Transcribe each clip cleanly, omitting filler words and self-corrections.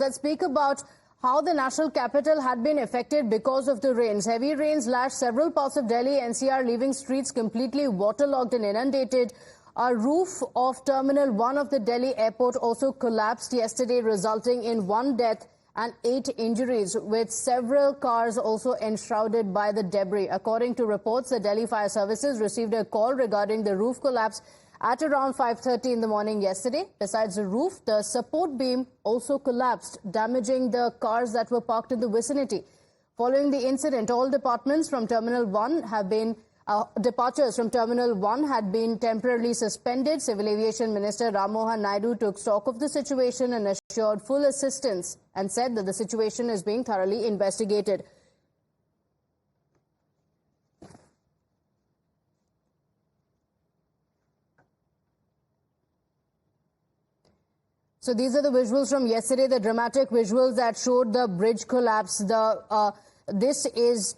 Let's speak about how the national capital had been affected because of the rains. Heavy rains lashed several parts of Delhi NCR, leaving streets completely waterlogged and inundated. A roof of Terminal 1 of the Delhi airport also collapsed yesterday, resulting in 1 death and 8 injuries, with several cars also enshrouded by the debris. According to reports, the Delhi Fire Services received a call regarding the roof collapse at around 5:30 in the morning yesterday. Besides the roof, the support beam also collapsed, damaging the cars that were parked in the vicinity. Following the incident, all departments from Terminal 1 have been departures from Terminal 1 had been temporarily suspended. Civil Aviation Minister Ram Mohan Naidu took stock of the situation and assured full assistance and said that the situation is being thoroughly investigated. So these are the visuals from yesterday, the dramatic visuals that showed the bridge collapse. This is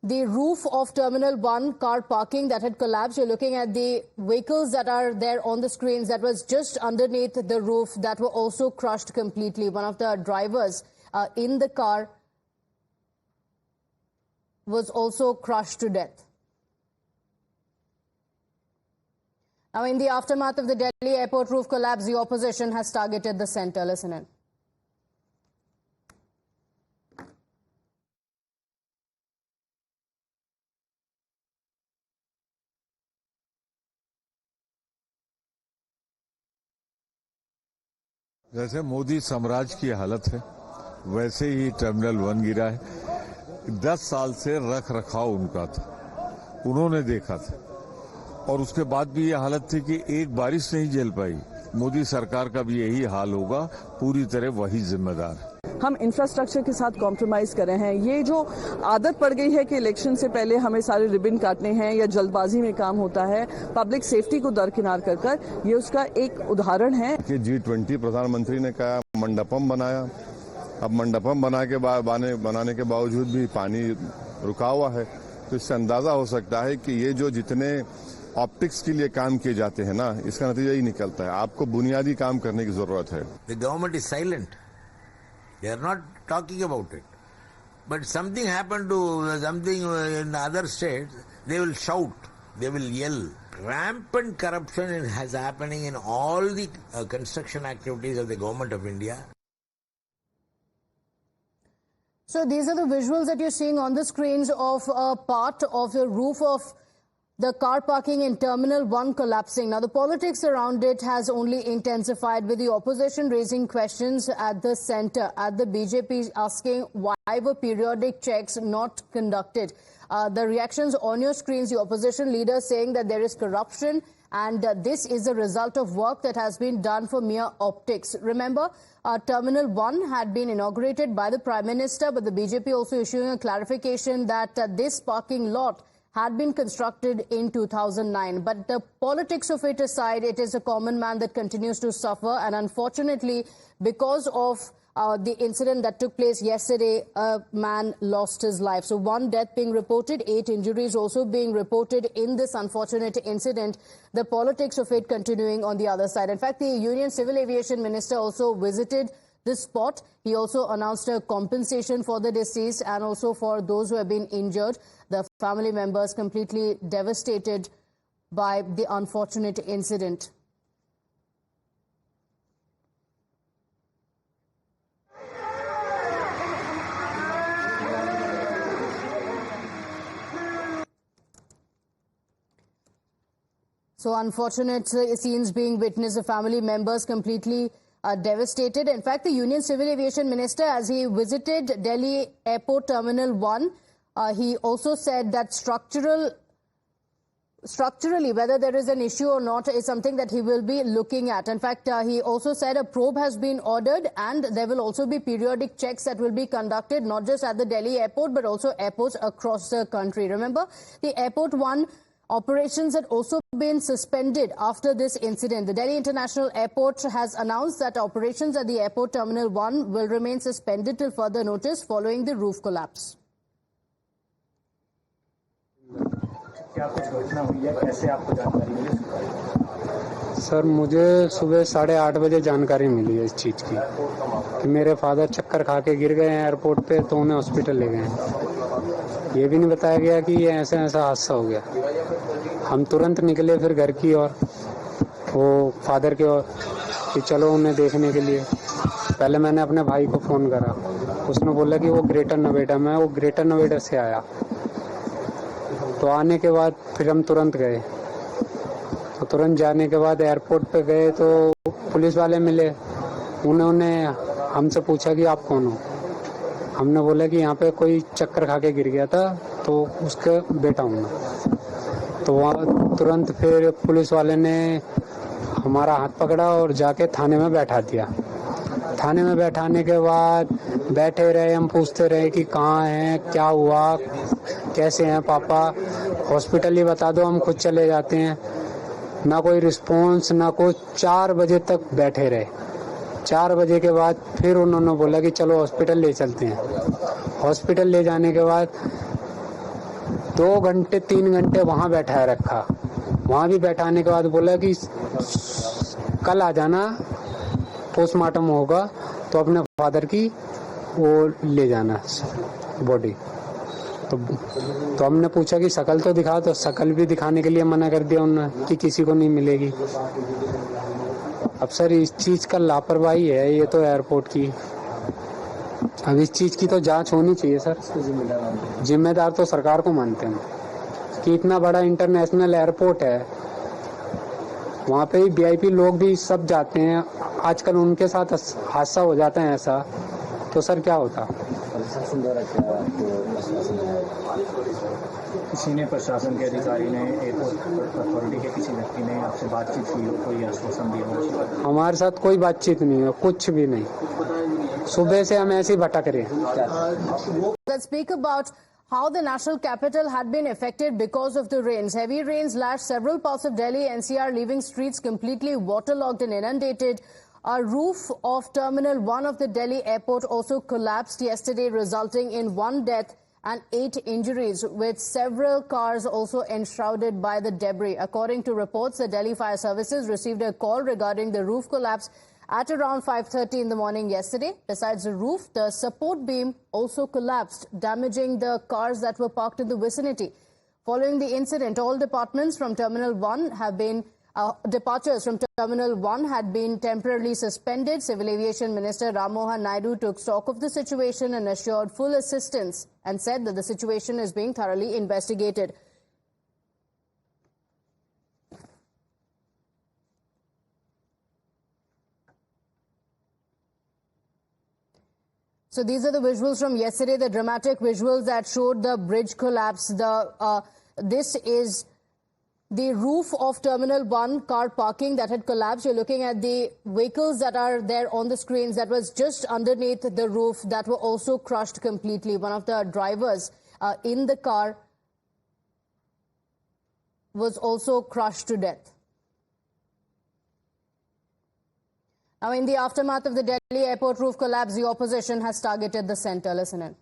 the roof of Terminal 1 car parking that had collapsed. You're looking at the vehicles that are there on the screens that was just underneath the roof that were also crushed completely. One of the drivers in the car was also crushed to death. Now, in the aftermath of the Delhi airport roof collapse, the opposition has targeted the centre. Listen in. जैसे मोदी साम्राज्य की हालत है, वैसे ही terminal 1 गिरा है। 10 साल से रख रखाव उनका था, उन्होंने देखा था, और उसके बाद भी ये हालत थी कि एक बारिश नहीं झेल पाई। मोदी सरकार का भी यही हाल होगा, पूरी तरह वही जिम्मेदार है। हम इंफ्रास्ट्रक्चर के साथ कॉम्प्रोमाइज कर रहे हैं। ये जो आदत पड़ गई है कि इलेक्शन से पहले हमें सारे रिबन काटने हैं या जल्दबाजी में काम होता है, पब्लिक सेफ्टी को दरकिनार कर ये उसका एक उदाहरण है कि G20 प्रधानमंत्री ने कहा मंडपम बनाया, अब मंडपम बनाने के बावजूद भी पानी रुका हुआ है, तो इससे अंदाजा हो सकता है कि ये जो जितने ऑप्टिक्स के लिए काम किए जाते हैं ना, इसका नतीजा ही निकलता है। आपको बुनियादी काम करने की जरूरत है। The government is silent. They are not talking about it. But something happened to something in other states, they will shout, they will yell. Rampant corruption is happening in all the construction activities of the government of India. So these are the visuals that you're seeing on the screens of a part of the roof of the car parking in Terminal 1 collapsing. Now, the politics around it has only intensified, with the opposition raising questions at the centre, at the BJP asking why were periodic checks not conducted. The reactions on your screens, the opposition leader saying that there is corruption and this is a result of work that has been done for mere optics. Remember, Terminal 1 had been inaugurated by the Prime Minister, but the BJP also issuing a clarification that this parking lot had been constructed in 2009. But the politics of it aside, it is a common man that continues to suffer. And unfortunately, because of the incident that took place yesterday, a man lost his life. So 1 death being reported, 8 injuries also being reported in this unfortunate incident. The politics of it continuing on the other side. In fact, the Union Civil Aviation Minister also visited this spot. He also announced a compensation for the deceased and also for those who have been injured. The family members completely devastated by the unfortunate incident. So unfortunate scenes being witnessed, the family members completely devastated. In fact, the Union Civil Aviation Minister, as he visited Delhi Airport Terminal 1, he also said that structurally, whether there is an issue or not is something that he will be looking at. In fact, he also said a probe has been ordered and there will also be periodic checks that will be conducted, not just at the Delhi airport, but also airports across the country. Remember, the Airport 1 operations had also been suspended after this incident. The Delhi International Airport has announced that operations at the Airport Terminal 1 will remain suspended till further notice following the roof collapse. क्या कुछ घटना हुई है, कैसे आपको जानकारी मिली? Sir मुझे सुबह 8:30 बजे जानकारी मिली है इस चीज़ की कि मेरे फादर चक्कर खा के गिर गए हैं एयरपोर्ट पे, तो उन्हें हॉस्पिटल ले गए हैं। ये भी नहीं बताया गया कि ये ऐसा हादसा हो गया। हम तुरंत निकले फिर घर की ओर, वो फादर के ओर, कि चलो उन्हें देखने के लिए। पहले मैंने अपने भाई को फ़ोन करा, उसने बोला कि वो ग्रेटर नोएडा में, वो ग्रेटर नोएडा से आया। तो आने के बाद फिर हम तुरंत गए। तो तुरंत जाने के बाद एयरपोर्ट पे गए तो पुलिस वाले मिले। उन्होंने हमसे पूछा कि आप कौन हो। हमने बोला कि यहाँ पे कोई चक्कर खा के गिर गया था, तो उसका बेटा हूँ मैं। तो वहाँ तुरंत फिर पुलिस वाले ने हमारा हाथ पकड़ा और जाके थाने में बैठा दिया। थाने में बैठाने के बाद बैठे रहे, हम पूछते रहे कि कहाँ हैं, क्या हुआ, कैसे हैं पापा, हॉस्पिटल ही बता दो, हम खुद चले जाते हैं। ना कोई रिस्पॉन्स, ना कुछ। 4 बजे तक बैठे रहे। 4 बजे के बाद फिर उन्होंने बोला कि चलो हॉस्पिटल ले चलते हैं। हॉस्पिटल ले जाने के बाद 2 घंटे 3 घंटे वहाँ बैठाया रखा। वहाँ भी बैठाने के बाद बोला कि कल आ जाना, पोस्टमार्टम होगा तो अपने फादर की वो ले जाना बॉडी। तो हमने पूछा कि शकल तो दिखा, तो शकल भी दिखाने के लिए मना कर दिया उन्होंने कि किसी को नहीं मिलेगी। अब सर इस चीज़ का लापरवाही है ये तो एयरपोर्ट की। अब इस चीज़ की तो जांच होनी चाहिए सर। जिम्मेदार तो सरकार को मानते हैं कि इतना बड़ा इंटरनेशनल एयरपोर्ट है, वहाँ पे वीआईपी लोग भी सब जाते हैं। आजकल उनके साथ हादसा हो जाता है ऐसा, तो सर क्या होता। किसी ने, प्रशासन के अधिकारी ने, एयरपोर्ट अथॉरिटी के किसी व्यक्ति ने आपसे बातचीत की हो, कोई आश्वासन दिया? हमारे साथ कोई बातचीत नहीं है, कुछ भी नहीं। सुबह से हम ऐसे ही भटक रहे हैं। Let's speak about how the national capital had been affected because of the rains. Heavy rains lashed several parts of Delhi NCR, leaving streets completely waterlogged and inundated. A roof of Terminal 1 of the Delhi airport also collapsed yesterday, resulting in 1 death and 8 injuries, with several cars also enshrouded by the debris. According to reports, the Delhi Fire Services received a call regarding the roof collapse at around 5:30 in the morning yesterday. Besides the roof, the support beam also collapsed, damaging the cars that were parked in the vicinity. Following the incident, all departments from Terminal 1 have been departures from Terminal 1 had been temporarily suspended. Civil Aviation Minister Ram Mohan Naidu took stock of the situation and assured full assistance and said that the situation is being thoroughly investigated. So these are the visuals from yesterday, the dramatic visuals that showed the bridge collapse. This is the roof of Terminal 1 car parking that had collapsed. You're looking at the vehicles that are there on the screens that was just underneath the roof that were also crushed completely. One of the drivers in the car was also crushed to death. Now, in the aftermath of the Delhi airport roof collapse, the opposition has targeted the centre. Listen in.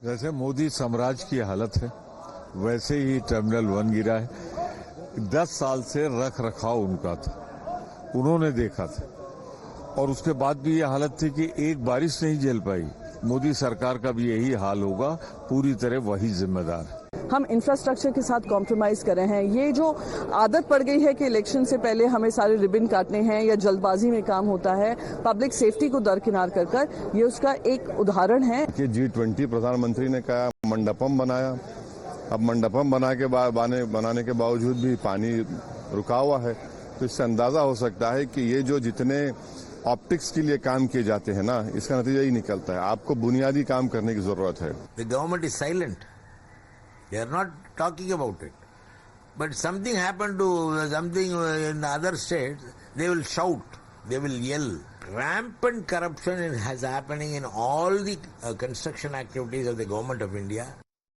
जैसे मोदी साम्राज्य की हालत है, वैसे ही terminal 1 गिरा है। 10 साल से रख रखाव उनका था, उन्होंने देखा था, और उसके बाद भी ये हालत थी कि एक बारिश नहीं झेल पाई। मोदी सरकार का भी यही हाल होगा, पूरी तरह वही जिम्मेदार है। हम इंफ्रास्ट्रक्चर के साथ कॉम्प्रोमाइज कर रहे हैं। ये जो आदत पड़ गई है कि इलेक्शन से पहले हमें सारे रिबन काटने हैं या जल्दबाजी में काम होता है, पब्लिक सेफ्टी को दरकिनार कर ये उसका एक उदाहरण है कि G20 प्रधानमंत्री ने कहा मंडपम बनाया। अब मंडपम बनाने के बावजूद भी पानी रुका हुआ है, तो इससे अंदाजा हो सकता है कि ये जो जितने ऑप्टिक्स के लिए काम किए जाते हैं ना, इसका नतीजा ही निकलता है। आपको बुनियादी काम करने की जरूरत है। The government is silent. They are not talking about it. But something happened to something in other states, they will shout, they will yell. Rampant corruption is happening in all the construction activities of the government of India.